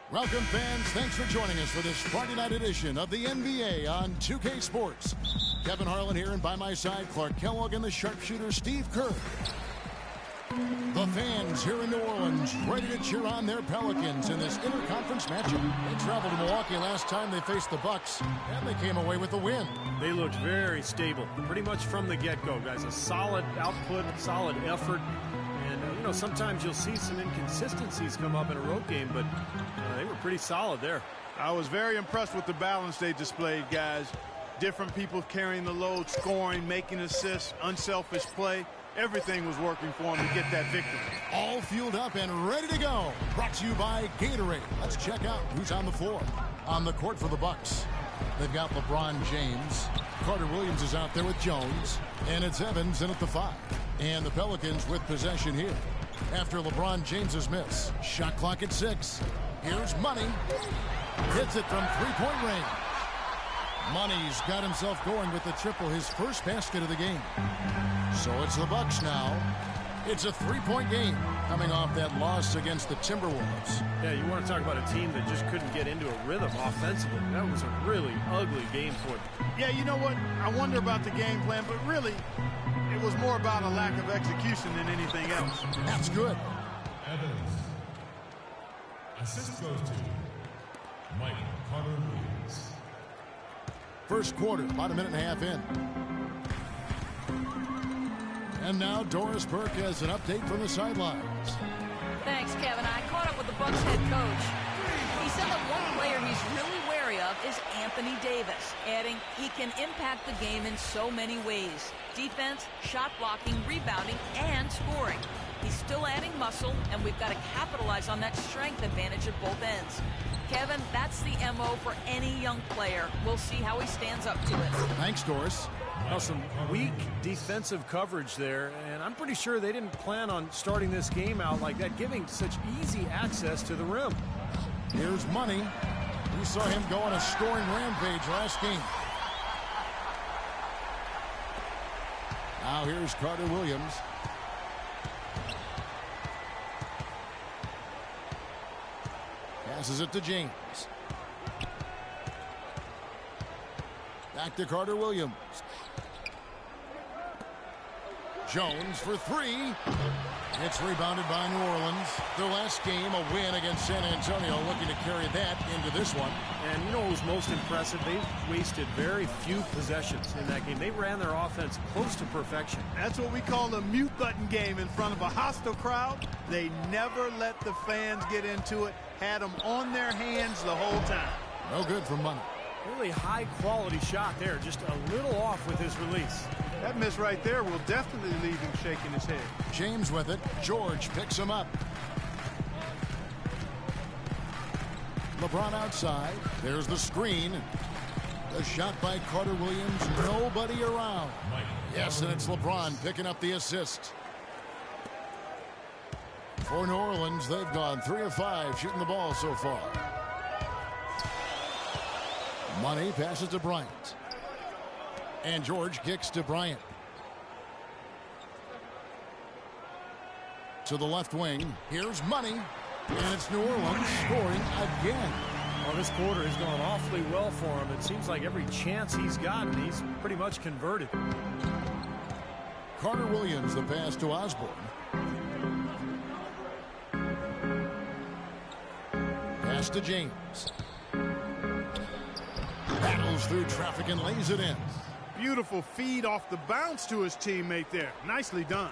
Welcome, fans. Thanks for joining us for this Friday night edition of the NBA on 2K Sports. Kevin Harlan here, and by my side, Clark Kellogg and the sharpshooter Steve Kerr. The fans here in New Orleans ready to cheer on their Pelicans in this interconference matchup. They traveled to Milwaukee last time they faced the Bucks, and they came away with the win. They looked very stable, pretty much from the get-go, guys. A solid output, solid effort. And, sometimes you'll see some inconsistencies come up in a road game, but they were pretty solid there. I was very impressed with the balance they displayed, guys. Different people carrying the load, scoring, making assists, unselfish play. Everything was working for them to get that victory. All fueled up and ready to go. Brought to you by Gatorade. Let's check out who's on the floor. On the court for the Bucks, they've got LeBron James. Carter Williams is out there with Jones. And it's Evans in at the 5. And the Pelicans with possession here. After LeBron James's miss. Shot clock at 6. Here's Money. Hits it from three-point range. Money's got himself going with the triple, his first basket of the game. So it's the Bucks now. It's a three-point game coming off that loss against the Timberwolves. Yeah, you want to talk about a team that just couldn't get into a rhythm offensively. That was a really ugly game for them. Yeah, you know what? I wonder about the game plan, but really, it was more about a lack of execution than anything else. That's good. Evans. Assist goes to Mike Carter Williams. First quarter, about a minute and a half in. And now Doris Burke has an update from the sidelines. Thanks, Kevin. I caught up with the Bucks head coach. He said that one player he's really wary of is Anthony Davis, adding he can impact the game in so many ways. Defense, shot blocking, rebounding, and scoring. He's still adding muscle, and we've got to capitalize on that strength advantage at both ends. Kevin, that's the MO for any young player. We'll see how he stands up to it. Thanks, Doris. Now, some weak defensive coverage there, and I'm pretty sure they didn't plan on starting this game out like that, giving such easy access to the rim. Here's Money. We saw him go on a scoring rampage last game. Now here's Carter Williams. Passes it to James. Back to Carter Williams. Jones for 3. It's rebounded by New Orleans. Their last game, a win against San Antonio, looking to carry that into this one. And you know what was most impressive? They wasted very few possessions in that game. They ran their offense close to perfection. That's what we call a mute button game in front of a hostile crowd. They never let the fans get into it. Had them on their hands the whole time. No good for Money. Really high-quality shot there, just a little off with his release. That miss right there will definitely leave him shaking his head. James with it. George picks him up. LeBron outside. There's the screen. The shot by Carter Williams. Nobody around. Yes, and it's LeBron picking up the assist. For New Orleans, they've gone 3 of 5 shooting the ball so far. Money passes to Bryant. And George kicks to Bryant. To the left wing. Here's Money. And it's New Orleans scoring again. Well, this quarter has gone awfully well for him. It seems like every chance he's gotten, he's pretty much converted. Carter Williams, the pass to Osborne. Pass to James. Battles through traffic and lays it in. Beautiful feed off the bounce to his teammate there. Nicely done.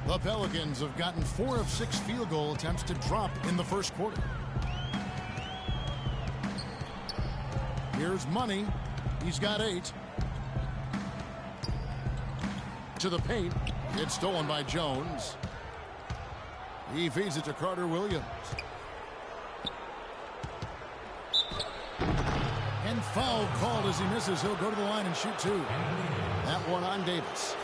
The Pelicans have gotten 4 of 6 field goal attempts to drop in the first quarter. Here's Money. He's got 8. To the paint. It's stolen by Jones. He feeds it to Carter Williams. And foul called as he misses. He'll go to the line and shoot 2. That one on Davis.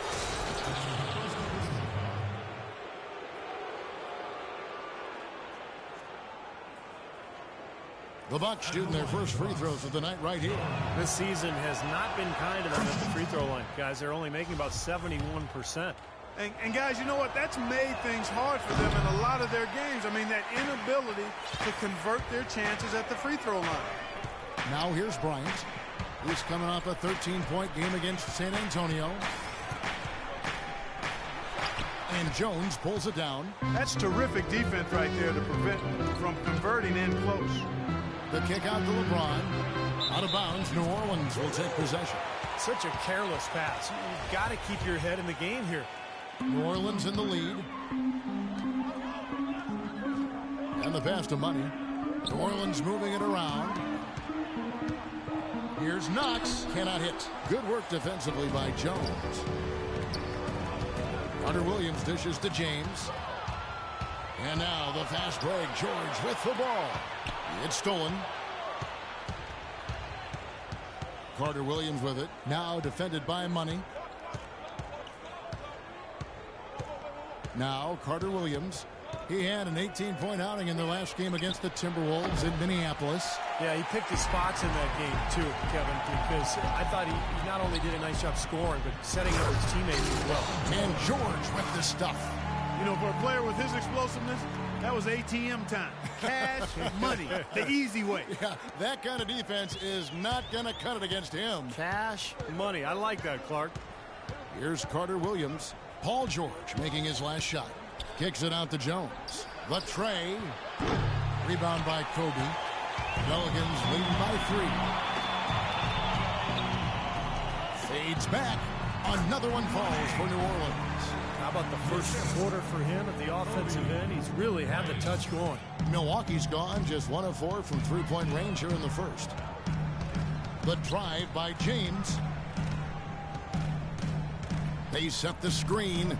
The Bucks shooting their first free throws of the night right here. This season has not been kind to them at the free throw line. Guys, they're only making about 71%. And guys, you know what? That's made things hard for them in a lot of their games. I mean, that inability to convert their chances at the free throw line. Now here's Bryant. He's coming off a 13-point game against San Antonio. And Jones pulls it down. That's terrific defense right there to prevent from converting in close. The kick out to LeBron. Out of bounds, New Orleans will take possession. Such a careless pass. You've got to keep your head in the game here. New Orleans in the lead. And the pass to Money. New Orleans moving it around. Here's Knox. Cannot hit. Good work defensively by Jones. Carter Williams dishes to James. And now the fast break. George with the ball. It's stolen. Carter Williams with it. Now defended by Money. Now Carter Williams. He had an 18-point outing in their last game against the Timberwolves in Minneapolis. Yeah, he picked his spots in that game too, Kevin, because I thought he not only did a nice job scoring, but setting up his teammates as well. And George with the stuff. You know, for a player with his explosiveness, that was ATM time. Cash money, the easy way. Yeah, that kind of defense is not going to cut it against him. Cash money. I like that, Clark. Here's Carter Williams. Paul George making his last shot. Kicks it out to Jones. The tray. Rebound by Kobe. Pelicans leading by 3. Fades back. Another one falls for New Orleans. How about the first quarter for him at the offensive end? He's really had the touch going. Milwaukee's gone just 1 of 4 from three-point range here in the first. The drive by James. They set the screen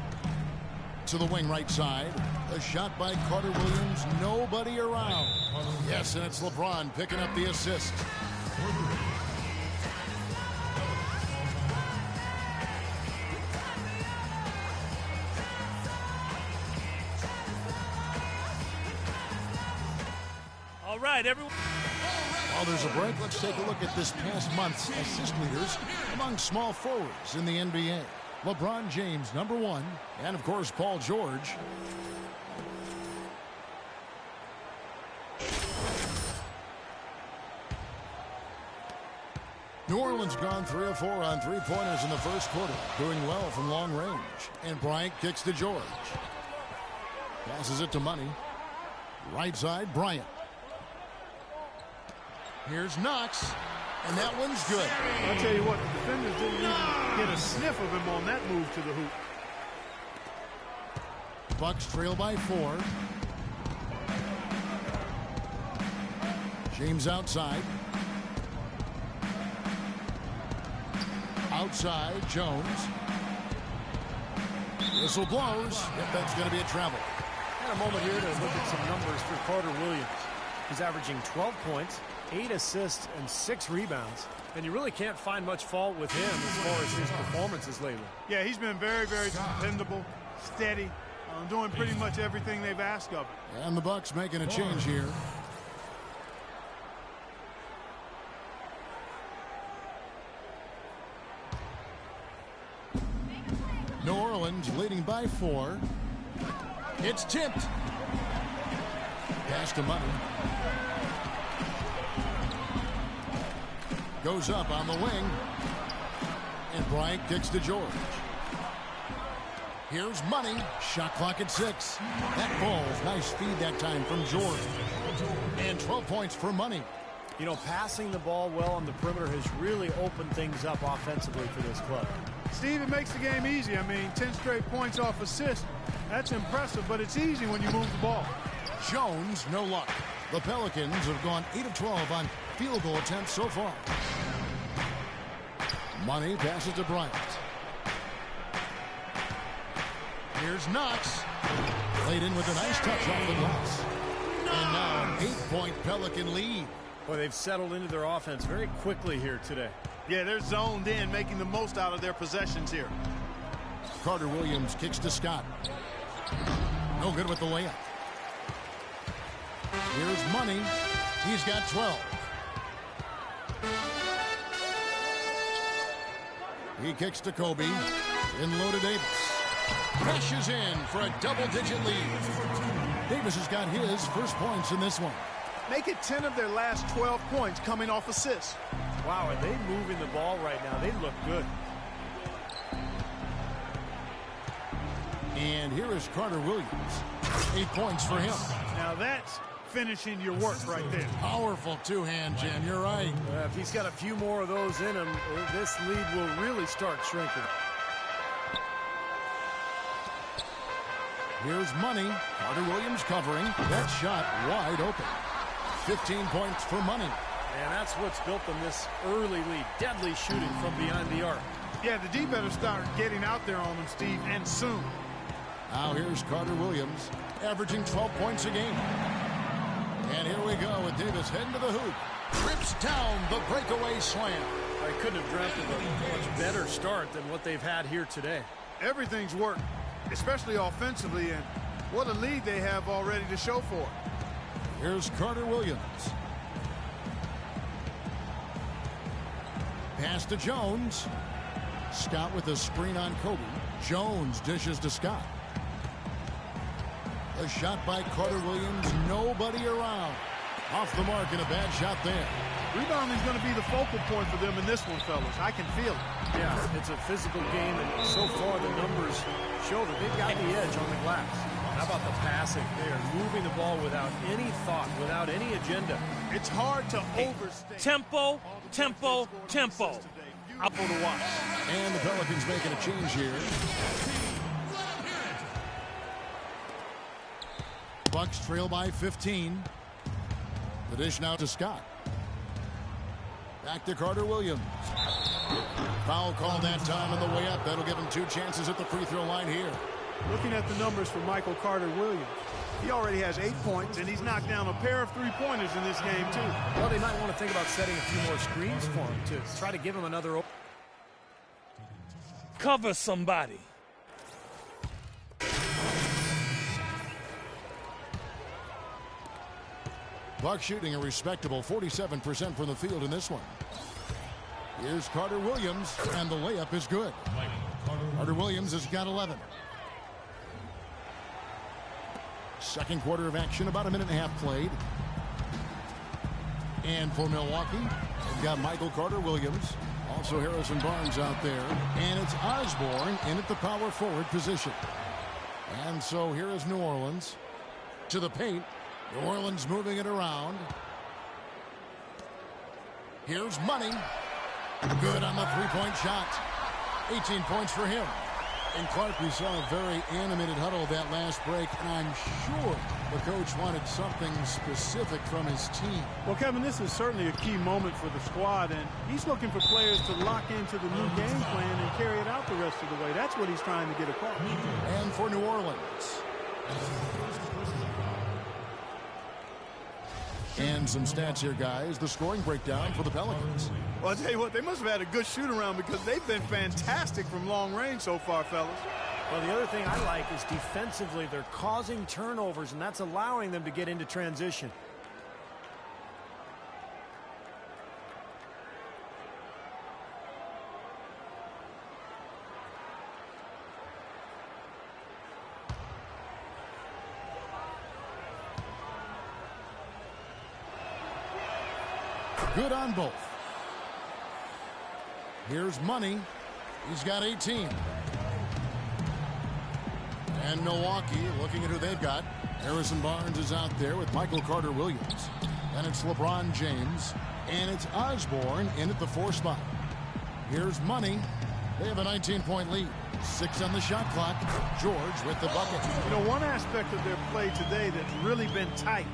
to the wing right side. A shot by Carter Williams. Nobody around. Yes, and it's LeBron picking up the assist. All right, everyone. While there's a break, let's take a look at this past month's assist leaders among small forwards in the NBA. LeBron James, #1, and of course, Paul George. New Orleans gone 3 of 4 on three-pointers in the first quarter, doing well from long range. And Bryant kicks to George. Passes it to Money. Right side, Bryant. Here's Knox, and that one's good. I'll tell you what, the defenders didn't even get a sniff of him on that move to the hoop. Bucks trail by 4. James outside. Outside, Jones. Whistle blows. If that's going to be a travel. And a moment here to look at some numbers for Carter Williams. He's averaging 12 points, 8 assists, and 6 rebounds. And you really can't find much fault with him as far as his performances lately. Yeah, he's been very, very dependable, steady, doing pretty much everything they've asked of him. And the Bucks making a change here. New Orleans leading by 4. It's tipped. Pass to Money. Goes up on the wing. And Bryant kicks to George. Here's Money. Shot clock at 6. That falls. Nice feed that time from George. And 12 points for Money. You know, passing the ball well on the perimeter has really opened things up offensively for this club. Steve, it makes the game easy. I mean, 10 straight points off assist. That's impressive, but it's easy when you move the ball. Jones, no luck. The Pelicans have gone 8 of 12 on field goal attempts so far. Money passes to Bryant. Here's Knox. Played in with a nice touch off the glass. And now an 8-point Pelican lead. Boy, they've settled into their offense very quickly here today. Yeah, they're zoned in, making the most out of their possessions here. Carter Williams kicks to Scott. No good with the layup. Here's Money. He's got 12. He kicks to Kobe. In low to Davis. cashes in for a double-digit lead. Davis has got his first points in this one. Make it 10 of their last 12 points coming off assists. Wow, are they moving the ball right now? They look good. And here is Carter Williams. 8 points for him. Now that's finishing your work right there. Powerful two-hand jam. You're right. If he's got a few more of those in him, this lead will really start shrinking. Here's Money. Carter Williams covering. That shot wide open. 15 points for Money. And that's what's built them this early lead. Deadly shooting from behind the arc. Yeah, the D better start getting out there on them, Steve, and soon. Now here's Carter Williams, averaging 12 points a game. And here we go with Davis heading to the hoop. Trips down the breakaway slam. I couldn't have dreamt of a much better start than what they've had here today. Everything's worked, especially offensively, and what a lead they have already to show for it. Here's Carter Williams. Pass to Jones. Scott with a screen on Kobe. Jones dishes to Scott. A shot by Carter Williams. Nobody around. Off the mark and a bad shot there. Rebounding's going to be the focal point for them in this one, fellas. I can feel it. Yeah, it's a physical game, and so far the numbers show that they've got the edge on the glass. How about the passing? They are moving the ball without any thought, without any agenda. It's hard to overstate. Tempo, tempo, tempo. Apple to watch. And the Pelicans making a change here. Bucks trail by 15. The dish now to Scott. Back to Carter Williams. Foul called that time on the way up. That'll give him 2 chances at the free throw line here. Looking at the numbers for Michael Carter Williams, he already has 8 points, and he's knocked down a pair of three-pointers in this game, too. Well, they might want to think about setting a few more screens for him to try to give him another. Cover somebody. Bucks shooting a respectable 47% from the field in this one. Here's Carter Williams, and the layup is good. Carter Williams has got 11. Second quarter of action, about a minute and a half played. And for Milwaukee, they've got Michael Carter Williams, also Harrison Barnes out there, and it's Osborne in at the power forward position. And so here is New Orleans to the paint. New Orleans moving it around. Here's Money. Good on the three-point shot. 18 points for him. And Clark, we saw a very animated huddle that last break, and I'm sure the coach wanted something specific from his team. Well, Kevin, this is certainly a key moment for the squad, and he's looking for players to lock into the new game plan and carry it out the rest of the way. That's what he's trying to get across. And for New Orleans. And some stats here, guys. The scoring breakdown for the Pelicans. Well, I'll tell you what, they must have had a good shoot-around because they've been fantastic from long range so far, fellas. Well, the other thing I like is defensively, they're causing turnovers, and that's allowing them to get into transition. Good on both. Here's Money. He's got 18. And Milwaukee, looking at who they've got. Harrison Barnes is out there with Michael Carter Williams. Then it's LeBron James. And it's Osborne in at the 4 spot. Here's Money. They have a 19-point lead. 6 on the shot clock. George with the bucket. You know, one aspect of their play today that's really been tight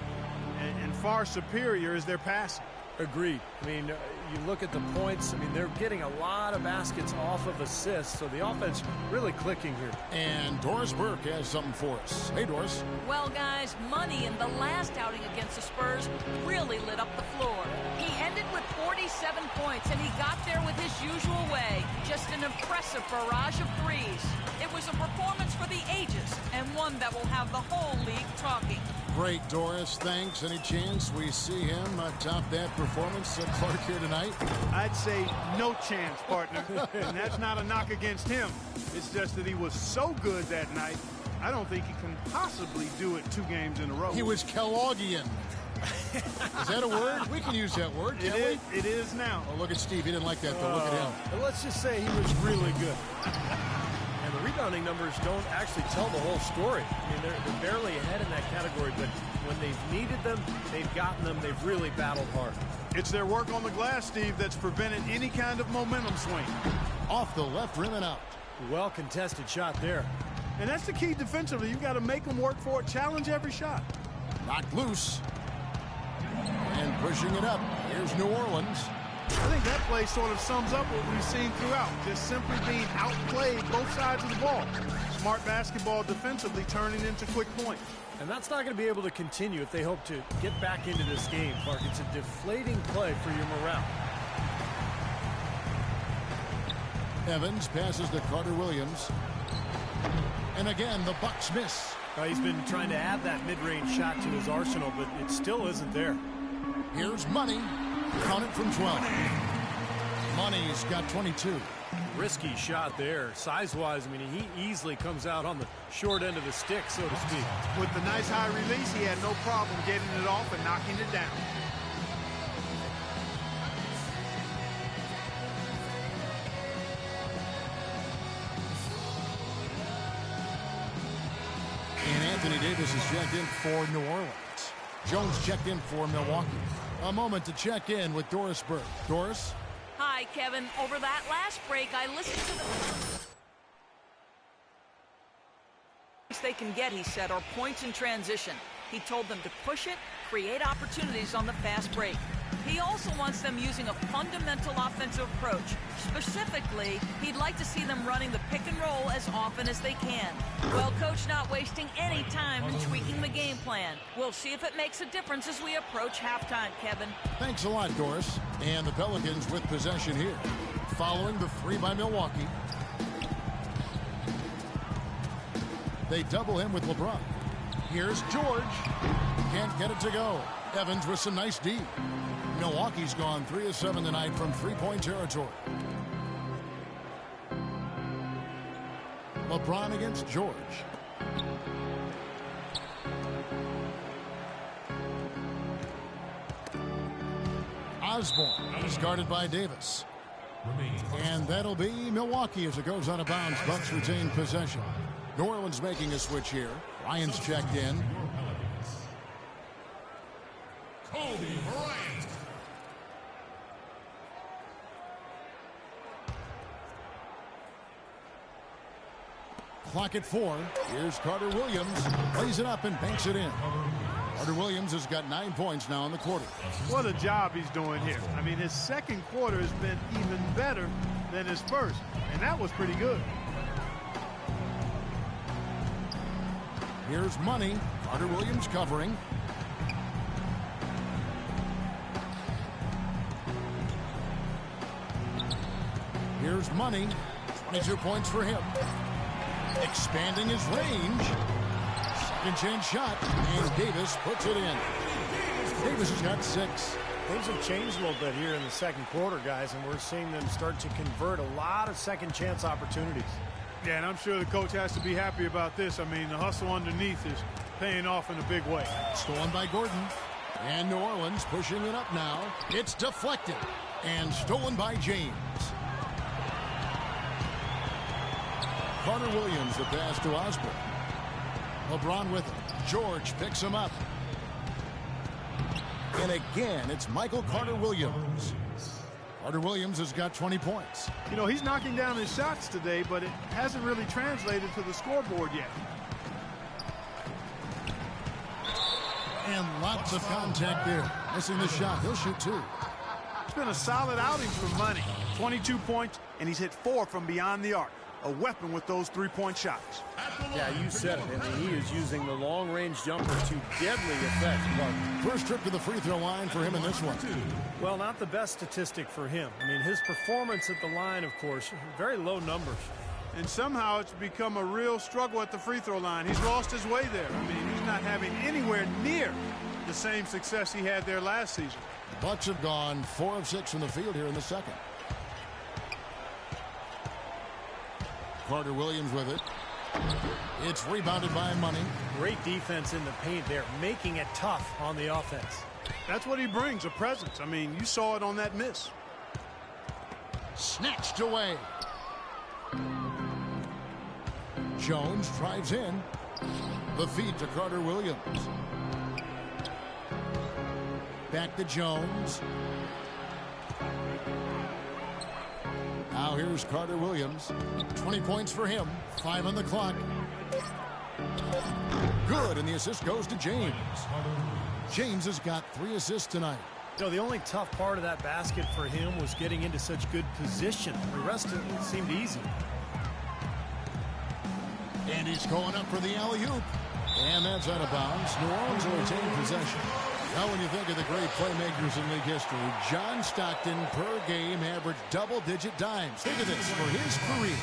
and far superior is their passing. Agreed. I mean, you look at the points. I mean, they're getting a lot of baskets off of assists, so the offense really clicking here. And Doris Burke has something for us. Hey, Doris. Well, guys, Money in the last outing against the Spurs really lit up the floor. He ended with 47 points, and he got there with his usual way. Just an impressive barrage of threes. It was a performance for the ages, and one that will have the whole league talking. Great, Doris. Thanks. Any chance we see him top that performance at Clark here tonight? I'd say no chance, partner. And that's not a knock against him. It's just that he was so good that night, I don't think he can possibly do it 2 games in a row. He was Kellogg'ian. Is that a word? We can use that word, can't we? It is now. Oh, look at Steve. He didn't like that, though. Look at him. And let's just say he was really good. And the rebounding numbers don't actually tell the whole story. I mean, they're barely ahead in that category, but when they've needed them, they've gotten them. They've really battled hard. It's their work on the glass, Steve, that's prevented any kind of momentum swing. Off the left rim and out. Well-contested shot there. And that's the key defensively. You've got to make them work for it, challenge every shot. Knocked loose. And pushing it up. Here's New Orleans. I think that play sort of sums up what we've seen throughout. Just simply being outplayed both sides of the ball. Smart basketball defensively turning into quick points. And that's not going to be able to continue if they hope to get back into this game, Clark. It's a deflating play for your morale. Evans passes to Carter Williams. And again, the Bucks miss. He's been trying to add that mid-range shot to his arsenal, but it still isn't there. Here's Money. Count it from 12. Money's got 22. Risky shot there. Size-wise, I mean, he easily comes out on the short end of the stick, so to speak. With the nice high release, he had no problem getting it off and knocking it down. And Anthony Davis is checked in for New Orleans. Jones checked in for Milwaukee. A moment to check in with Doris Burke. Doris? Hi, Kevin. Over that last break, I listened to the they can get, he said, are points in transition. He told them to push it, create opportunities on the fast break. He also wants them using a fundamental offensive approach. Specifically, he'd like to see them running the pick and roll as often as they can. Well, Coach not wasting any time in tweaking the game plan. We'll see if it makes a difference as we approach halftime, Kevin. Thanks a lot, Doris. And the Pelicans with possession here. Following the 3 by Milwaukee. They double him with LeBron. Here's George. Can't get it to go. Evans with some nice D. Milwaukee's gone 3 of 7 tonight from three-point territory. LeBron against George. Osborne is guarded by Davis. And that'll be Milwaukee as it goes out of bounds. Bucks retain possession. New Orleans making a switch here. Ryan's checked in. Kobe Bryant. Clock at 4. Here's Carter Williams. Plays it up and banks it in. Carter Williams has got 9 points now in the quarter. What a job he's doing here. I mean, his second quarter has been even better than his first, and that was pretty good. Here's Money. Carter Williams covering. Here's Money. 22 points for him. Expanding his range. Second chance shot. And Davis puts it in. Davis has got 6. Things have changed a little bit here in the second quarter, guys, and we're seeing them start to convert a lot of second chance opportunities. Yeah, and I'm sure the coach has to be happy about this. I mean, the hustle underneath is paying off in a big way. Stolen by Gordon. And New Orleans pushing it up now. It's deflected. And stolen by James. Carter Williams, the pass to Osborne. LeBron with him. George picks him up. And again, it's Michael Carter Williams. Carter Williams has got 20 points. You know, he's knocking down his shots today, but it hasn't really translated to the scoreboard yet. And lots of contact there. Missing the shot. He'll shoot 2. It's been a solid outing for Money. 22 points, and he's hit 4 from beyond the arc. A weapon with those three-point shots. Yeah, you said it. I mean, he is using the long-range jumper to deadly effect. First trip to the free throw line for him in this one. Well, not the best statistic for him. I mean, his performance at the line, of course, very low numbers. And somehow it's become a real struggle at the free throw line. He's lost his way there. I mean, he's not having anywhere near the same success he had there last season. The Bucks have gone 4 of 6 from the field here in the second. Carter Williams with it. It's rebounded by Money. Great defense in the paint there, making it tough on the offense. That's what he brings, a presence. I mean, you saw it on that miss. Snatched away. Jones drives in. The feed to Carter Williams. Back to Jones. Now here's Carter Williams. 20 points for him. 5 on the clock. Good, and the assist goes to James. James has got 3 assists tonight. You know, the only tough part of that basket for him was getting into such good position. The rest of it seemed easy. And he's going up for the alley-oop. And that's out of bounds. New Orleans will retain possession. Now when you think of the great playmakers in league history, John Stockton per game averaged double-digit dimes. Think of this for his career.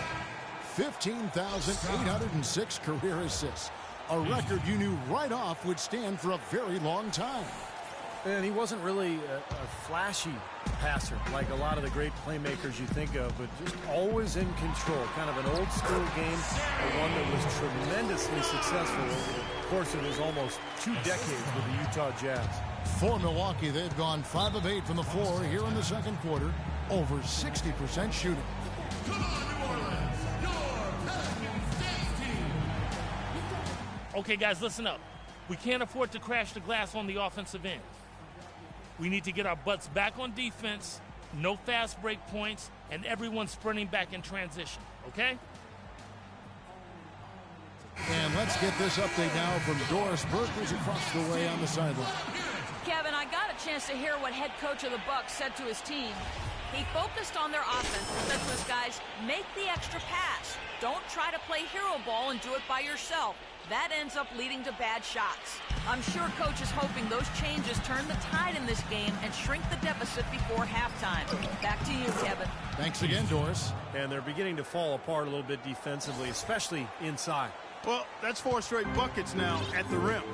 15,806 career assists. A record you knew right off would stand for a very long time. And he wasn't really a flashy passer like a lot of the great playmakers you think of, but just always in control. Kind of an old school game, but one that was tremendously successful over the course of his almost 2 decades with the Utah Jazz. For Milwaukee, they've gone 5 of 8 from the floor here in the second quarter. Over 60% shooting. Okay, guys, listen up. We can't afford to crash the glass on the offensive end. We need to get our butts back on defense, no fast break points, and everyone sprinting back in transition, okay? And let's get this update now from Doris Burke, who's across the way on the sideline. Kevin, I got a chance to hear what head coach of the Bucks said to his team. He focused on their offense and said to his guys, make the extra pass. Don't try to play hero ball and do it by yourself. That ends up leading to bad shots. I'm sure coach is hoping those changes turn the tide in this game and shrink the deficit before halftime. Back to you, Kevin. Thanks again, Doris. And they're beginning to fall apart a little bit defensively, especially inside. Well, that's 4 straight buckets now at the rim.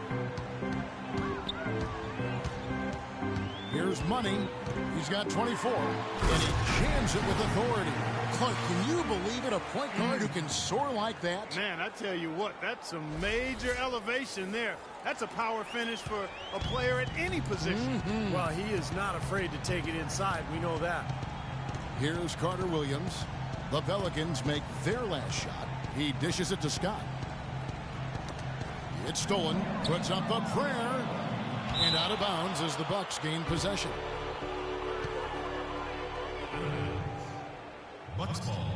Here's Money. He's got 24, and he jams it with authority. Clark, can you believe it? A point guard who can soar like that? Man, I tell you what, that's some major elevation there. That's a power finish for a player at any position. Well, he is not afraid to take it inside. We know that. Here's Carter Williams. The Pelicans make their last shot. He dishes it to Scott. It's stolen. Puts up a prayer. And out of bounds as the Bucks gain possession. Bucks ball.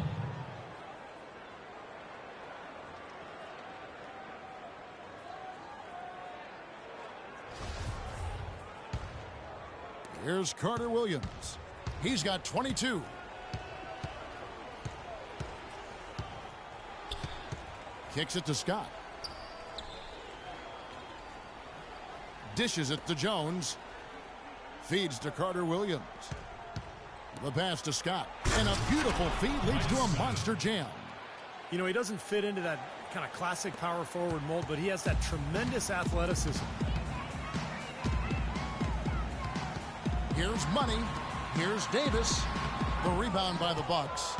Here's Carter Williams. He's got 22. Kicks it to Scott. Dishes it to Jones. Feeds to Carter Williams. The pass to Scott. And a beautiful feed leads to a monster jam. You know, he doesn't fit into that kind of classic power forward mold, but he has that tremendous athleticism. Here's Money. Here's Davis. The rebound by the Bucks.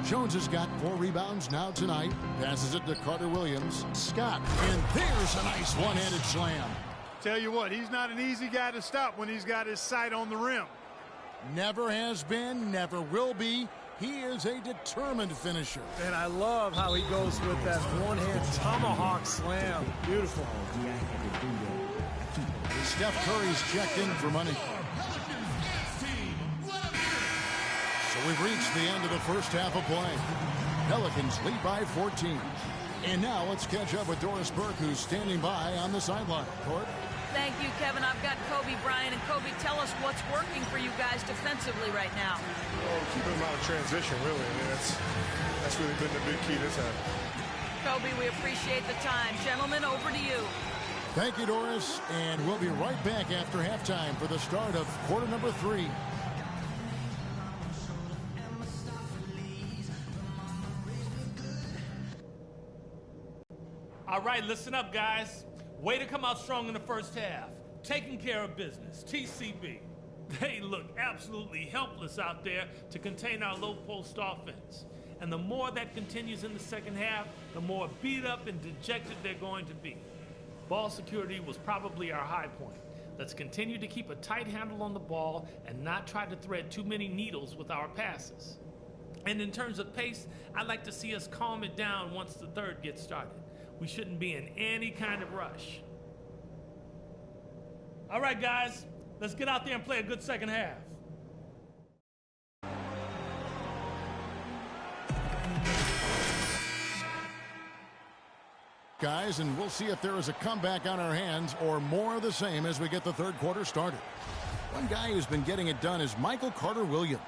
Jones has got 4 rebounds now tonight. Passes it to Carter Williams. Scott. And there's a nice one-handed slam. Tell you what, he's not an easy guy to stop when he's got his sight on the rim. Never has been, never will be. He is a determined finisher. And I love how he goes with that one-hand tomahawk slam. Beautiful. Steph Curry's checked in for Money. So we've reached the end of the first half of play. Pelicans lead by 14. And now let's catch up with Doris Burke, who's standing by on the sideline. Court? Thank you, Kevin. I've got Kobe Bryant. And Kobe, tell us what's working for you guys defensively right now. Well, keeping them out of transition, really. I mean, that's really been the big key this half. Kobe, we appreciate the time. Gentlemen, over to you. Thank you, Doris. And we'll be right back after halftime for the start of quarter number 3. All right, listen up, guys. Way to come out strong in the first half. Taking care of business, TCB. They look absolutely helpless out there to contain our low post offense. And the more that continues in the second half, the more beat up and dejected they're going to be. Ball security was probably our high point. Let's continue to keep a tight handle on the ball and not try to thread too many needles with our passes. And in terms of pace, I'd like to see us calm it down once the third gets started. We shouldn't be in any kind of rush. All right, guys, let's get out there and play a good second half. Guys, and we'll see if there is a comeback on our hands or more of the same as we get the third quarter started. One guy who's been getting it done is Michael Carter-Williams.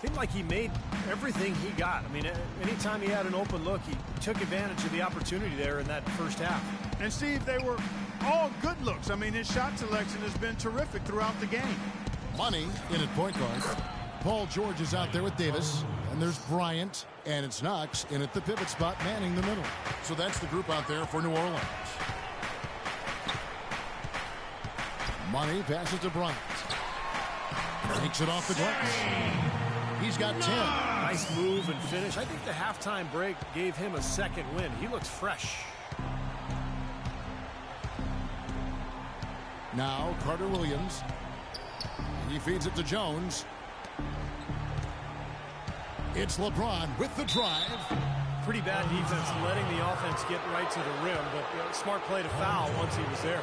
Seemed like he made everything he got. I mean, anytime he had an open look, he took advantage of the opportunity there in that first half. And Steve, they were all good looks. I mean, his shot selection has been terrific throughout the game. Money in at point guard. Paul George is out there with Davis. And there's Bryant. And it's Knox in at the pivot spot, manning the middle. So that's the group out there for New Orleans. Money passes to Bryant. Takes it off the glass. He's got 10. Nice move and finish. I think the halftime break gave him a second win. He looks fresh. Now Carter-Williams. He feeds it to Jones. It's LeBron with the drive. Pretty bad defense letting the offense get right to the rim, but smart play to foul once he was there.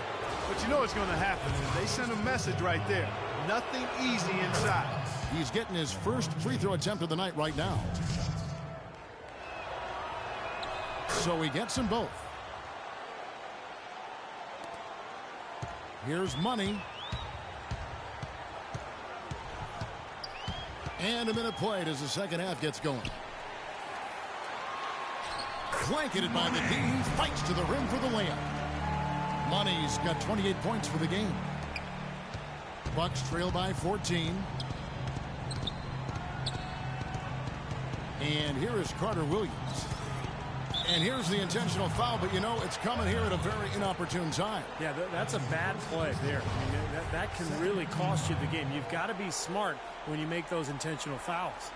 But you know what's going to happen. They sent a message right there. Nothing easy inside. He's getting his first free throw attempt of the night right now. So he gets them both. Here's Money. And a minute played as the second half gets going. Blanketed by the D. Fights to the rim for the layup. Money's got 28 points for the game. Bucks trail by 14. And here is Carter-Williams. And here's the intentional foul, but you know, it's coming here at a very inopportune time. Yeah, that's a bad play there. I mean, that can really cost you the game. You've got to be smart when you make those intentional fouls.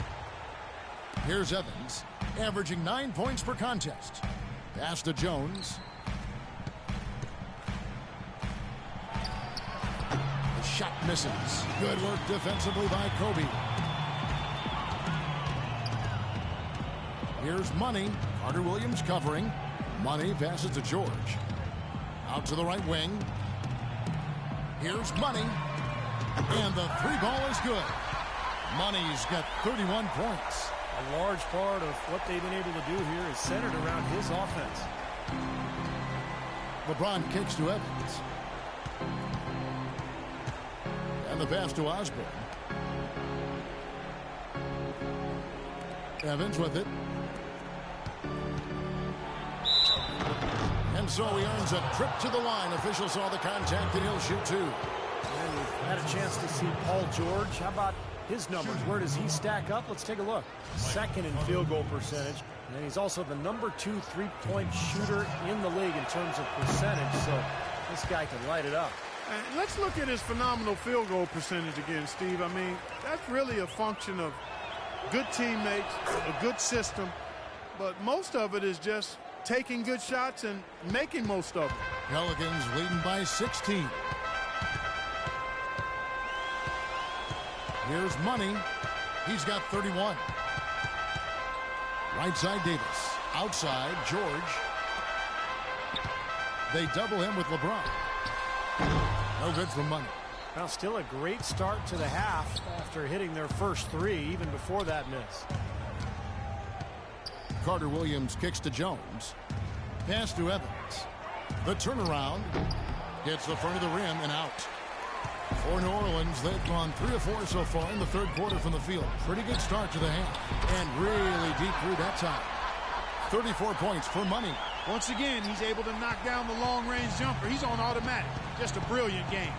Here's Evans, averaging 9 points per contest. Pass to Jones. The shot misses. Good work defensively by Kobe. Here's Money. Carter-Williams covering. Money passes to George. Out to the right wing. Here's Money. And the three ball is good. Money's got 31 points. A large part of what they've been able to do here is centered around his offense. LeBron kicks to Evans. And the pass to Osborne. Evans with it. And so he earns a trip to the line. Officials saw the contact, and he'll shoot two. And we've had a chance to see Paul George. How about his numbers? Where does he stack up? Let's take a look. Second in field goal percentage. And he's also the #2 3-point shooter in the league in terms of percentage. So this guy can light it up. And let's look at his phenomenal field goal percentage again, Steve. I mean, that's really a function of good teammates, a good system. But most of it is just taking good shots and making most of them. Pelicans leading by 16. Here's Money. He's got 31. Right side Davis. Outside George. They double him with LeBron. No good for Money. Now still a great start to the half after hitting their first three even before that miss. Carter-Williams kicks to Jones. Pass to Evans. The turnaround. Hits the front of the rim and out. For New Orleans, they've gone 3 of 4 so far in the third quarter from the field. Pretty good start to the half. And really deep through that time. 34 points for Money. Once again, he's able to knock down the long-range jumper. He's on automatic. Just a brilliant game.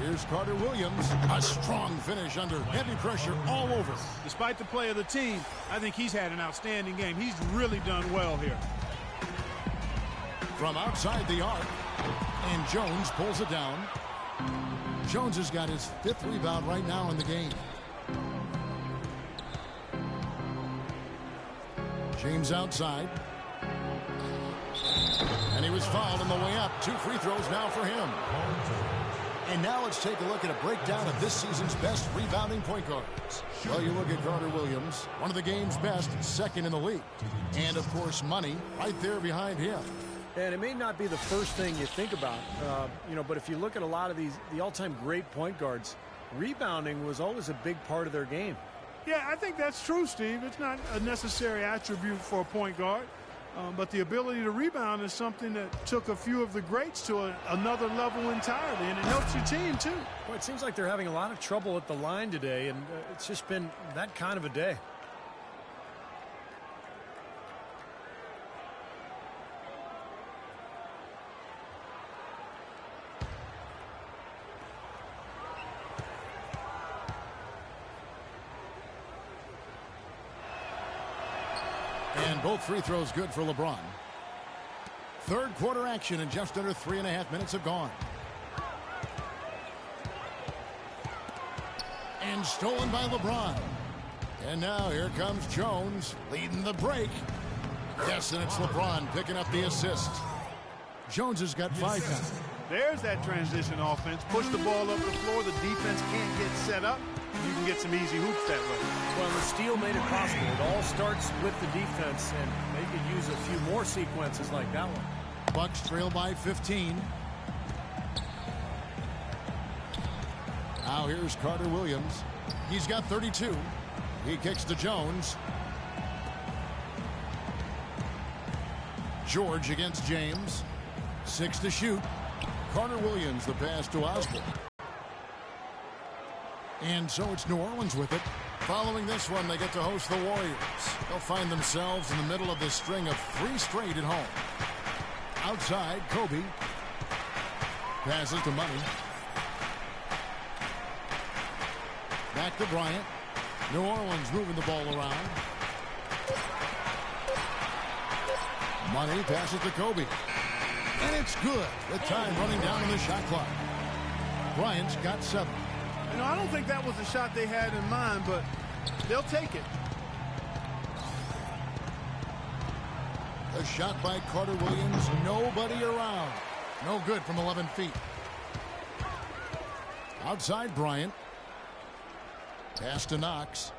Here's Carter Williams. A strong finish under heavy pressure all over. Despite the play of the team, I think he's had an outstanding game. He's really done well here. From outside the arc, and Jones pulls it down. Jones has got his 5th rebound right now in the game. James outside. And he was fouled on the way up. 2 free throws now for him. And now let's take a look at a breakdown of this season's best rebounding point guards. Well, you look at Carter Williams, one of the game's best, 2nd in the league. And, of course, Money right there behind him. And it may not be the first thing you think about, but if you look at a lot of the all-time great point guards, rebounding was always a big part of their game. Yeah, I think that's true, Steve. It's not a necessary attribute for a point guard, but the ability to rebound is something that took a few of the greats to another level entirely, and it helps your team, too. Well, it seems like they're having a lot of trouble at the line today, and it's just been that kind of a day. And both free throws good for LeBron. 3rd quarter action, and just under 3.5 minutes have gone. And stolen by LeBron. And now here comes Jones leading the break. Yes, and it's LeBron picking up the assist. Jones has got 5 now. There's that transition offense. Push the ball up the floor. The defense can't get set up. You can get some easy hoops that way. Well, the steal made it possible. It all starts with the defense, and they could use a few more sequences like that one. Bucks trail by 15. Now here's Carter Williams. He's got 32. He kicks to Jones. George against James. 6 to shoot. Carter Williams, the pass to Osborne. And so it's New Orleans with it. Following this one, they get to host the Warriors. They'll find themselves in the middle of this string of 3 straight at home. Outside, Kobe. Passes to Money. Back to Bryant. New Orleans moving the ball around. Money passes to Kobe. And it's good. The time running down on the shot clock. Bryant's got 7. You know, I don't think that was the shot they had in mind, but they'll take it. A shot by Carter Williams. Nobody around. No good from 11 feet. Outside Bryant. Pass to Knox.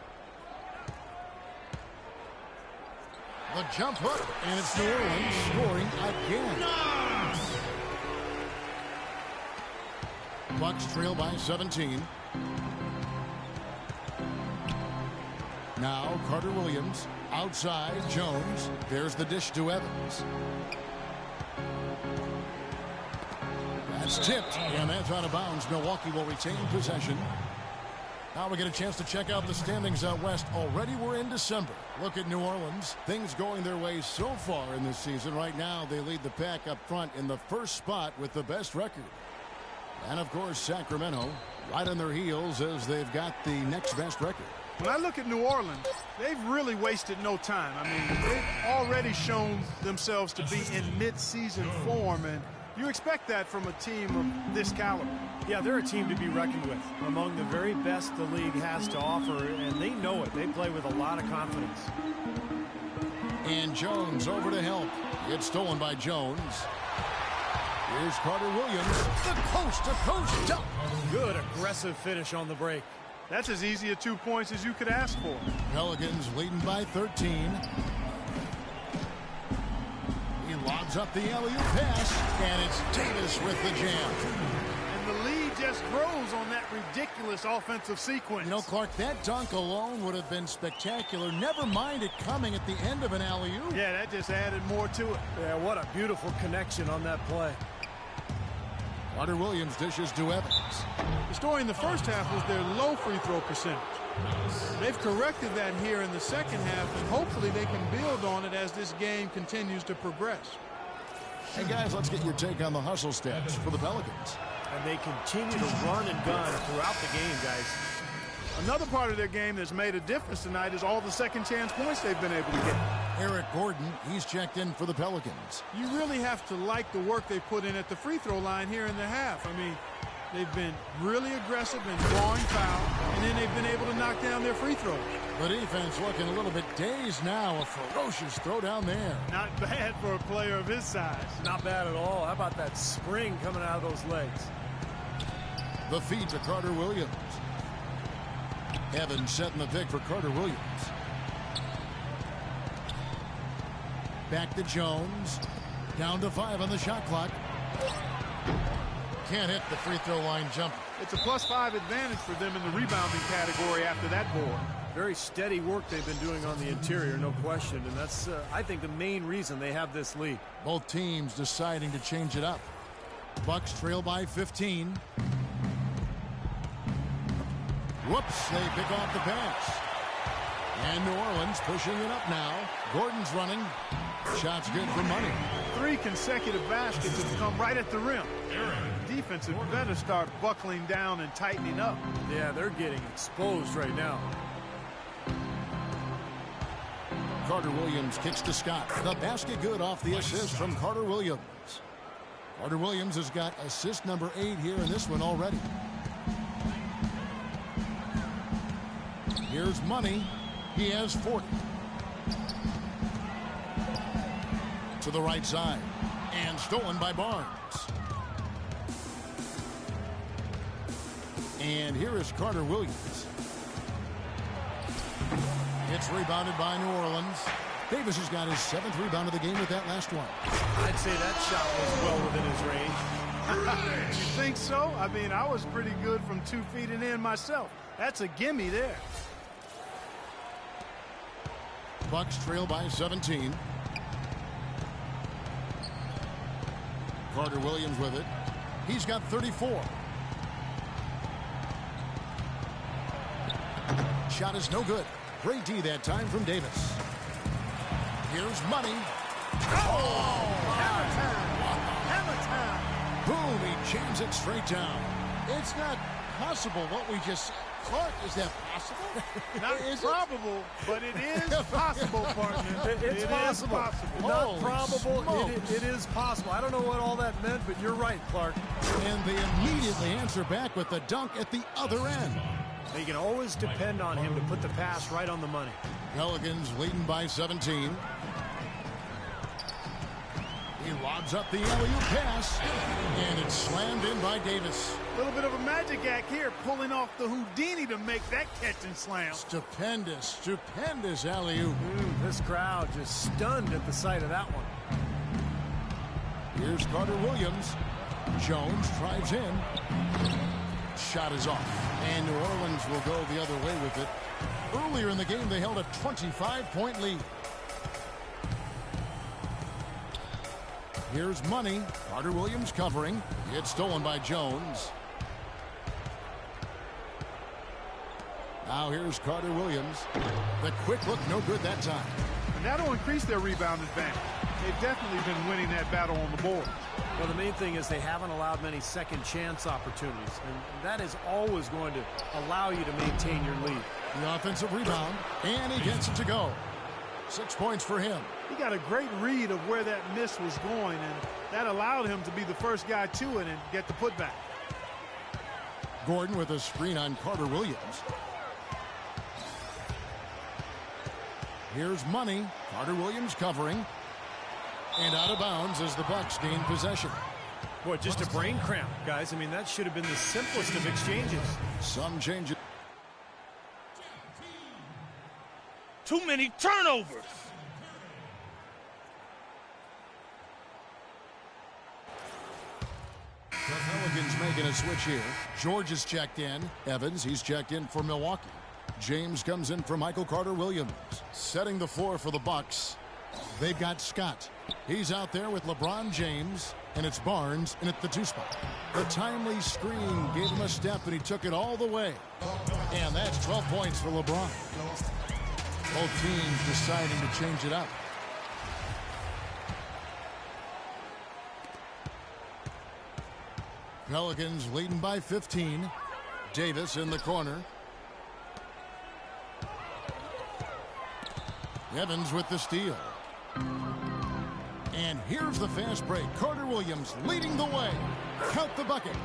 The jump hook, and it's New Orleans scoring again. Bucks trail by 17. Now Carter Williams outside Jones. There's the dish to Evans. That's tipped, and that's out of bounds. Milwaukee will retain possession. Now we get a chance to check out the standings out west. Already we're in December. Look at New Orleans. Things going their way so far in this season. Right now they lead the pack up front in the first spot with the best record. And of course Sacramento right on their heels as they've got the next best record. When I look at New Orleans, they've really wasted no time. I mean, they've already shown themselves to be in mid-season form, and you expect that from a team of this caliber. Yeah, they're a team to be reckoned with, among the very best the league has to offer, and they know it. They play with a lot of confidence. And Jones over to help. It's stolen by Jones. Here's Carter Williams. The coast-to-coast dunk. Good aggressive finish on the break. That's as easy a 2 points as you could ask for. Pelicans leading by 13. He lobs up the alley-oop pass, and it's Davis with the jam. And the lead just grows on that ridiculous offensive sequence. You know, Clark, that dunk alone would have been spectacular. Never mind it coming at the end of an alley-oop. Yeah, that just added more to it. Yeah, what a beautiful connection on that play. Carter Williams dishes to Evans. The story in the first half was their low free throw percentage. They've corrected that here in the second half, and hopefully they can build on it as this game continues to progress. Hey, guys, let's get your take on the hustle stats for the Pelicans. And they continue to run and gun throughout the game, guys. Another part of their game that's made a difference tonight is all the second chance points they've been able to get. Eric Gordon, he's checked in for the Pelicans. You really have to like the work they put in at the free throw line here in the half. I mean, they've been really aggressive in drawing foul, and then they've been able to knock down their free throws. The defense looking a little bit dazed now. A ferocious throw down there. Not bad for a player of his size. Not bad at all. How about that spring coming out of those legs? The feed to Carter Williams. Evans setting the pick for Carter Williams. Back to Jones. Down to 5 on the shot clock. Can't hit the free throw line jumper. It's a +5 advantage for them in the rebounding category after that board. Very steady work they've been doing on the interior, no question. And that's, I think, the main reason they have this lead. Both teams deciding to change it up. Bucks trail by 15. Whoops, they pick off the pass. And New Orleans pushing it up now. Gordon's running. Shot's good for money. 3 consecutive baskets have come right at the rim. Defense had better start buckling down and tightening up. Yeah, they're getting exposed right now. Carter Williams kicks to Scott. The basket good off the assist from Carter Williams. Carter Williams has got assist number 8 here in this one already. Here's Money. He has 40. To the right side. And stolen by Barnes. And here is Carter Williams. It's rebounded by New Orleans. Davis has got his 7th rebound of the game with that last one. I'd say that shot was well within his range. You think so? I mean, I was pretty good from 2 feet and in myself. That's a gimme there. Bucks trail by 17. Carter Williams with it. He's got 34. Shot is no good. Great D that time from Davis. Here's Money. Oh! Hammer time. Boom, he jams it straight down. It's not possible what we just said. Clark, is that possible? Not probable, but it is possible, partner. It's possible. Not probable. It is possible. I don't know what all that meant, but you're right, Clark. And they immediately answer back with the dunk at the other end. They can always depend on him to put the pass right on the money. Pelicans leading by 17. He lobs up the alley-oop pass, and it's slammed in by Davis. A little bit of a magic act here, pulling off the Houdini to make that catch and slam. Stupendous, stupendous alley-oop. This crowd just stunned at the sight of that one. Here's Carter Williams. Jones drives in. Shot is off, and New Orleans will go the other way with it. Earlier in the game, they held a 25-point lead. Here's Money. Carter Williams covering. It's stolen by Jones. Now here's Carter Williams. The quick look, no good that time. And that'll increase their rebound advantage. They've definitely been winning that battle on the board. Well, the main thing is they haven't allowed many second chance opportunities, and that is always going to allow you to maintain your lead. The offensive rebound, and he gets it to go. 6 points for him. He got a great read of where that miss was going, and that allowed him to be the first guy to it and get the putback. Gordon with a screen on Carter Williams. Here's Money. Carter Williams covering. And out of bounds as the Bucks gain possession. Boy, just a brain cramp, guys. I mean, that should have been the simplest of exchanges. Some changes. Too many turnovers. The Pelicans making a switch here. George is checked in. Evans, he's checked in for Milwaukee. James comes in for Michael Carter Williams. Setting the floor for the Bucks. They've got Scott. He's out there with LeBron James, and it's Barnes in at the 2 spot. The timely screen gave him a step, and he took it all the way. And that's 12 points for LeBron. Both teams deciding to change it up. Pelicans leading by 15. Davis in the corner. Evans with the steal. And here's the fast break. Carter Williams leading the way. Count the bucket.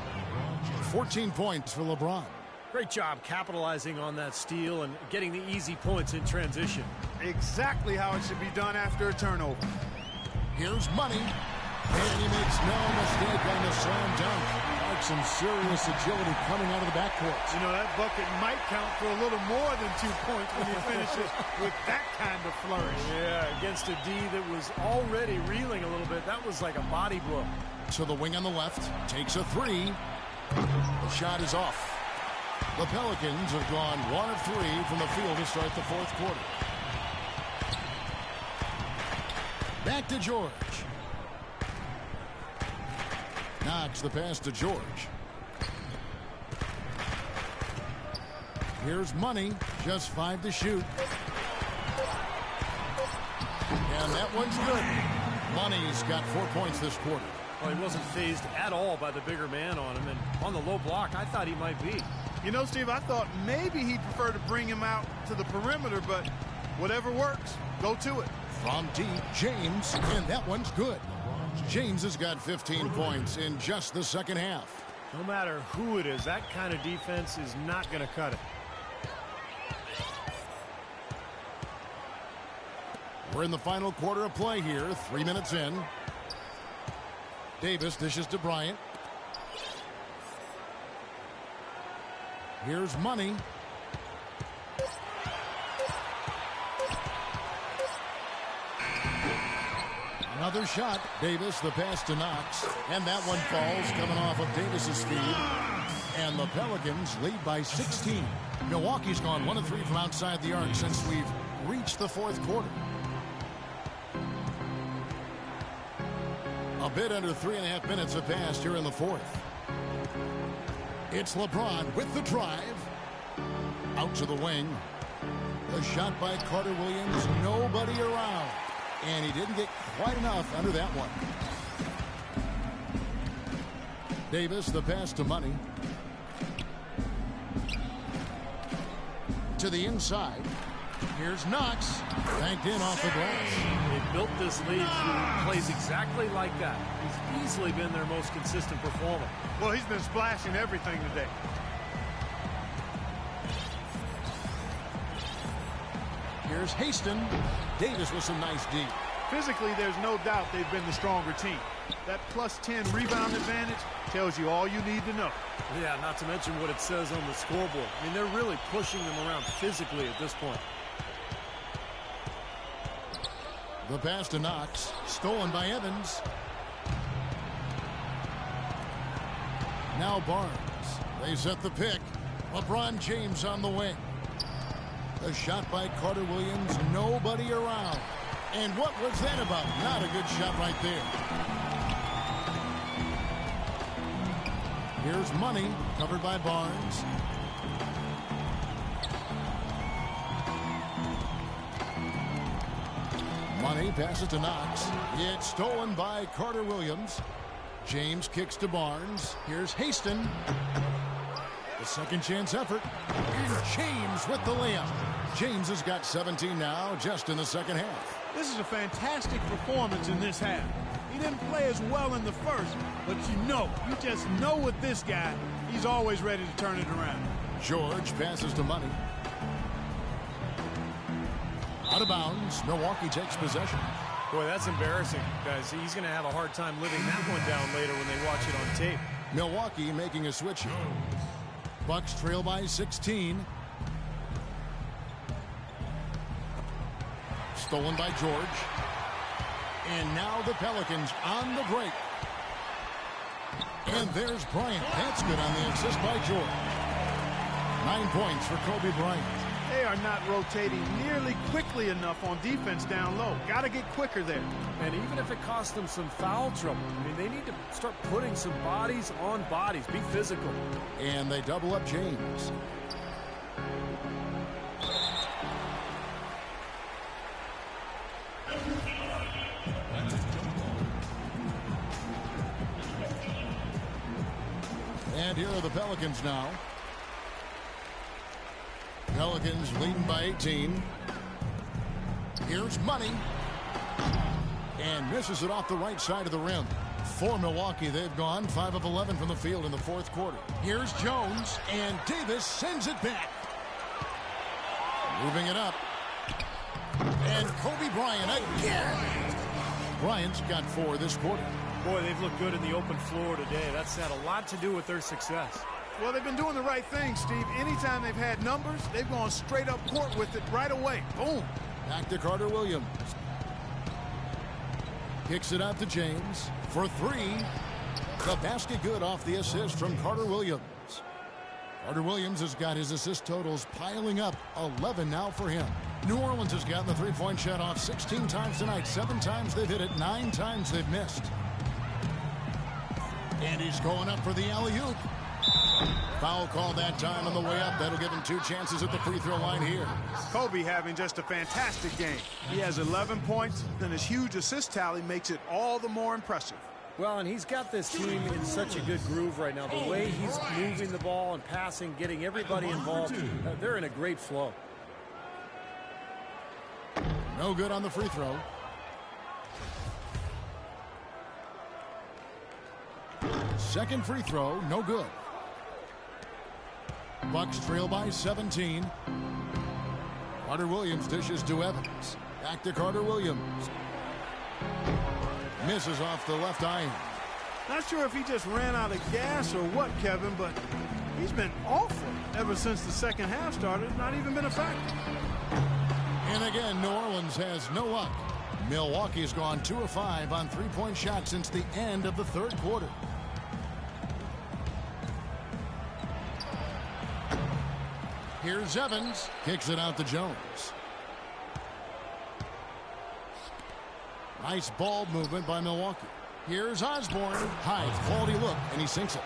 14 points for LeBron. Great job capitalizing on that steal and getting the easy points in transition. Exactly how it should be done after a turnover. Here's Money. And he makes no mistake on the slam dunk. Like some serious agility coming out of the backcourt. You know, that bucket might count for a little more than 2 points when he finishes with that kind of flourish. Yeah, against a D that was already reeling a little bit. That was like a body blow. To the wing on the left. Takes a three. The shot is off. The Pelicans have gone 1 of 3 from the field to start the fourth quarter. Back to George. Knox the pass to George. Here's Money. Just 5 to shoot. And that one's good. Money's got 4 points this quarter. Well, he wasn't phased at all by the bigger man on him. And on the low block, I thought he might be. You know, Steve, I thought maybe he'd prefer to bring him out to the perimeter, but whatever works, go to it. From deep, James, and that one's good. James has got 15 points in just the second half. No matter who it is, that kind of defense is not going to cut it. We're in the final quarter of play here, 3 minutes in. Davis dishes to Bryant. Here's Money. Another shot. Davis, the pass to Knox. And that one falls, coming off of Davis's feed. And the Pelicans lead by 16. Milwaukee's gone 1 of 3 from outside the arc since we've reached the fourth quarter. A bit under 3.5 minutes have passed here in the fourth. It's LeBron with the drive. Out to the wing. The shot by Carter Williams. Nobody around. And he didn't get quite enough under that one. Davis, the pass to Money. To the inside. Here's Knox. Banked in off the glass. They built this lead through plays exactly like that. He's easily been their most consistent performer. Well, he's been splashing everything today. Here's Haston. Davis with some nice D. Physically, there's no doubt they've been the stronger team. That plus 10 rebound advantage tells you all you need to know. Yeah, not to mention what it says on the scoreboard. I mean, they're really pushing them around physically at this point. The pass to Knox. Stolen by Evans. Now Barnes. They set the pick. LeBron James on the wing. A shot by Carter Williams. Nobody around. And what was that about? Not a good shot right there. Here's Money. Covered by Barnes. Money passes to Knox. It's stolen by Carter Williams. James kicks to Barnes. Here's Haston. The second chance effort. And James with the layup. James has got 17 now just in the second half. This is a fantastic performance in this half. He didn't play as well in the first, but you just know with this guy, he's always ready to turn it around. George passes to Money. Out of bounds. Milwaukee takes possession. Boy, that's embarrassing, guys. He's going to have a hard time living that one down later when they watch it on tape. Milwaukee making a switch here. Bucks trail by 16. Stolen by George. And now the Pelicans on the break. And there's Bryant. That's good on the assist by George. 9 points for Kobe Bryant. They are not rotating nearly quickly enough on defense down low. Got to get quicker there. And even if it costs them some foul trouble, I mean, they need to start putting some bodies on bodies. Be physical. And they double up James. And here are the Pelicans now. Pelicans leading by 18. Here's Money. And misses it off the right side of the rim. For Milwaukee, they've gone 5 of 11 from the field in the fourth quarter. Here's Jones, and Davis sends it back. Moving it up. And Kobe Bryant again. Bryant's got 4 this quarter. Boy, they've looked good in the open floor today. That's had a lot to do with their success. Well, they've been doing the right thing, Steve. Anytime they've had numbers, they've gone straight up court with it right away. Boom. Back to Carter Williams. Kicks it out to James for 3. The basket good off the assist from Carter Williams. Carter Williams has got his assist totals piling up. 11 now for him. New Orleans has gotten the three-point shot off 16 times tonight. 7 times they've hit it. 9 times they've missed. And he's going up for the alley-oop. Foul call that time on the way up. That'll give him 2 chances at the free throw line here. Kobe having just a fantastic game. He has 11 points, and his huge assist tally makes it all the more impressive. Well, and he's got this team in such a good groove right now. The way he's moving the ball and passing, getting everybody involved, they're in a great flow. No good on the free throw. Second free throw, no good. Bucks trail by 17. Carter Williams dishes to Evans. Back to Carter Williams. Misses off the left iron. Not sure if he just ran out of gas or what, Kevin, but he's been awful ever since the second half started. Not even been a factor. And again, New Orleans has no luck. Milwaukee's gone 2 of 5 on three-point shots since the end of the third quarter. Here's Evans. Kicks it out to Jones. Nice ball movement by Milwaukee. Here's Osborne. High quality look, and he sinks it.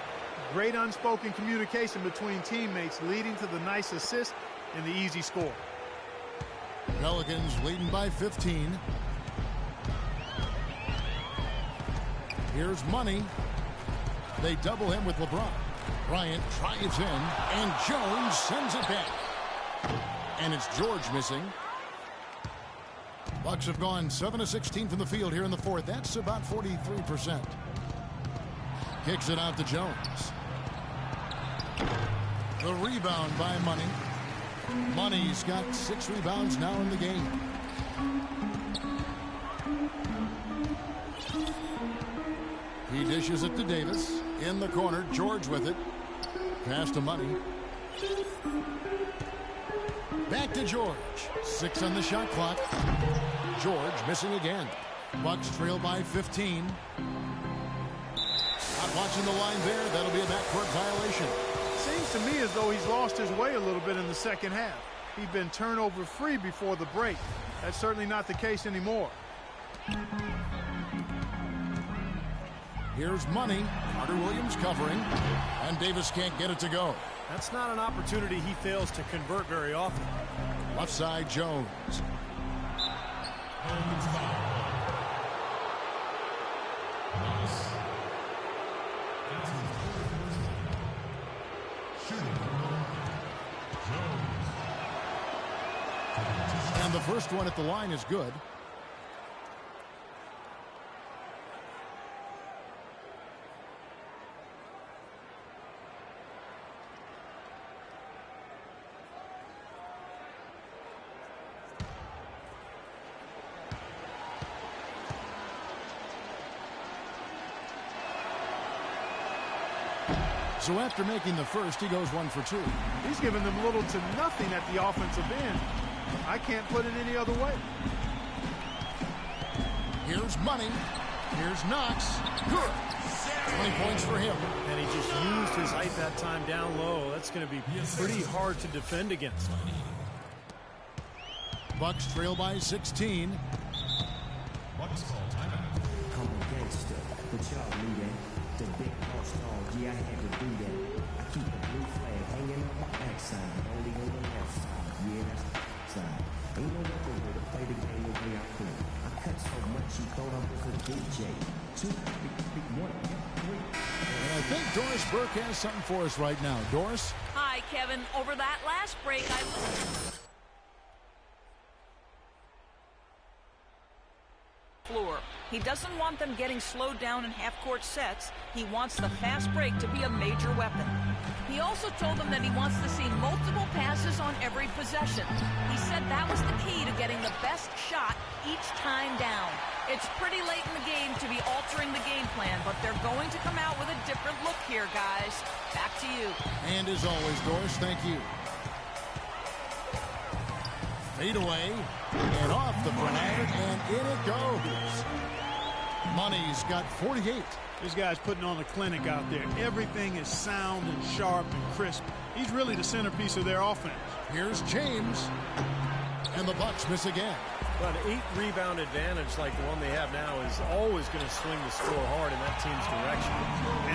Great unspoken communication between teammates, leading to the nice assist and the easy score. Pelicans leading by 15. Here's Money. They double him with LeBron. Bryant drives in, and Jones sends it back. And it's George missing. Bucks have gone 7 of 16 from the field here in the fourth. That's about 43%. Kicks it out to Jones. The rebound by Money. Money's got 6 rebounds now in the game. He dishes it to Davis. In the corner, George with it. Pass to Money. Back to George. 6 on the shot clock. George missing again. Bucks trail by 15. Not watching the line there. That'll be a backcourt violation. Seems to me as though he's lost his way a little bit in the second half. He'd been turnover free before the break. That's certainly not the case anymore. Here's Money. Carter Williams covering. And Davis can't get it to go. That's not an opportunity he fails to convert very often. Left side, Jones. And the first one at the line is good. So after making the first, he goes 1 for 2. He's given them little to nothing at the offensive end. I can't put it any other way. Here's Money. Here's Knox. Good. 20 points for him. And he just used his height that time down low. That's going to be pretty hard to defend against. Bucks trail by 16. Bucks call timeout. I'm a gangster, but y'all knew that. The big boss dog, yeah, I had to do that. I keep a blue flag hanging on my backside, only on the left side. Yeah, that's the side. Ain't no other way to play the game the way I play. I cut so much you thought I was a DJ. 2, 3, 1, 3. I think Doris Burke has something for us right now. Doris? Hi, Kevin. Over that last break, floor. He doesn't want them getting slowed down in half-court sets. He wants the fast break to be a major weapon. He also told them that he wants to see multiple passes on every possession. He said that was the key to getting the best shot each time down. It's pretty late in the game to be altering the game plan, but they're going to come out with a different look here, guys. Back to you. And as always, Doris, thank you. Fade away, and off the front iron, and in it goes. Money's got 48. This guy's putting on a clinic out there. Everything is sound and sharp and crisp. He's really the centerpiece of their offense. Here's James, and the Bucks miss again. But an 8-rebound advantage like the one they have now is always going to swing the score hard in that team's direction.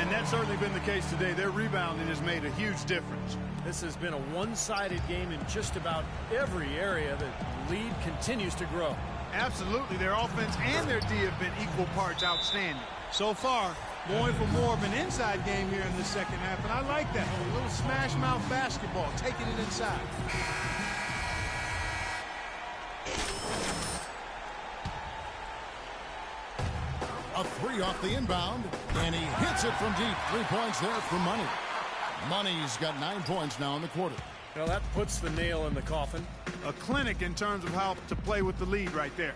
And that's certainly been the case today. Their rebounding has made a huge difference. This has been a one-sided game in just about every area. The lead continues to grow. Absolutely. Their offense and their D have been equal parts outstanding. So far, going for more of an inside game here in the second half, and I like that. A little smash mouth basketball, taking it inside. A three off the inbound, and he hits it from deep. 3 points there for Money. Money's got 9 points now in the quarter. Well, that puts the nail in the coffin. A clinic in terms of how to play with the lead right there.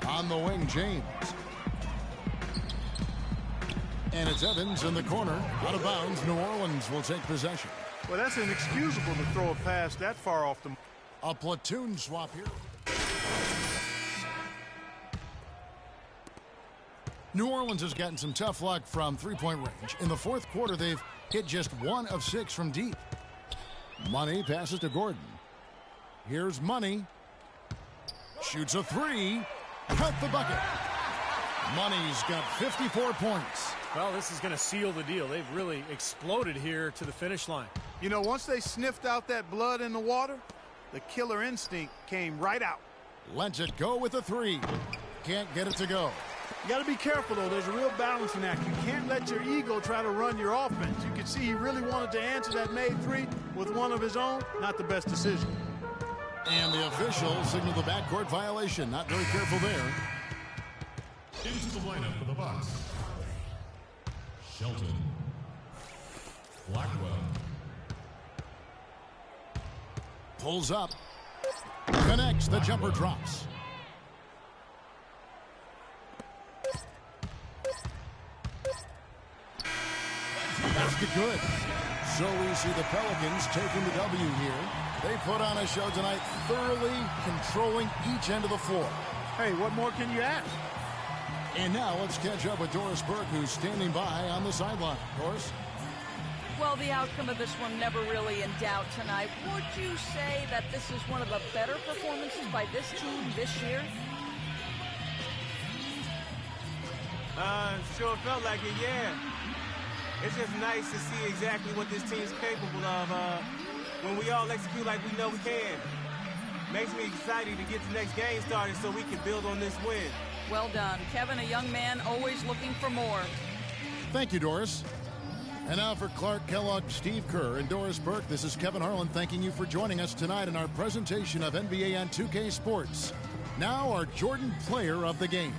On the wing, James. And it's Evans in the corner. Out of bounds, New Orleans will take possession. Well, that's inexcusable to throw a pass that far off the... A platoon swap here. New Orleans has gotten some tough luck from three-point range. In the fourth quarter, they've hit just 1 of 6 from deep. Money passes to Gordon. Here's Money. Shoots a 3. Cut the bucket. Money's got 54 points. Well, this is going to seal the deal. They've really exploded here to the finish line. You know, once they sniffed out that blood in the water, the killer instinct came right out. Lets it go with a 3. Can't get it to go. You got to be careful, though. There's a real balancing act. You can't let your ego try to run your offense. You can see he really wanted to answer that made 3 with one of his own. Not the best decision. And the official signaled the backcourt violation. Not very careful there. Into the lineup for the Bucks. Shelton. Blackwell. Pulls up. Connects. The jumper drops. Basket good. So we see the Pelicans taking the W here. They put on a show tonight, thoroughly controlling each end of the floor. Hey, what more can you ask? And now let's catch up with Doris Burke, who's standing by on the sideline. Doris? Well, the outcome of this one never really in doubt tonight. Would you say that this is one of the better performances by this team this year? Sure felt like it, yeah. It's just nice to see exactly what this team's capable of when we all execute like we know we can. Makes me excited to get the next game started so we can build on this win. Well done. Kevin, a young man always looking for more. Thank you, Doris. And now for Clark Kellogg, Steve Kerr, and Doris Burke, this is Kevin Harlan thanking you for joining us tonight in our presentation of NBA and 2K Sports. Now our Jordan Player of the Game.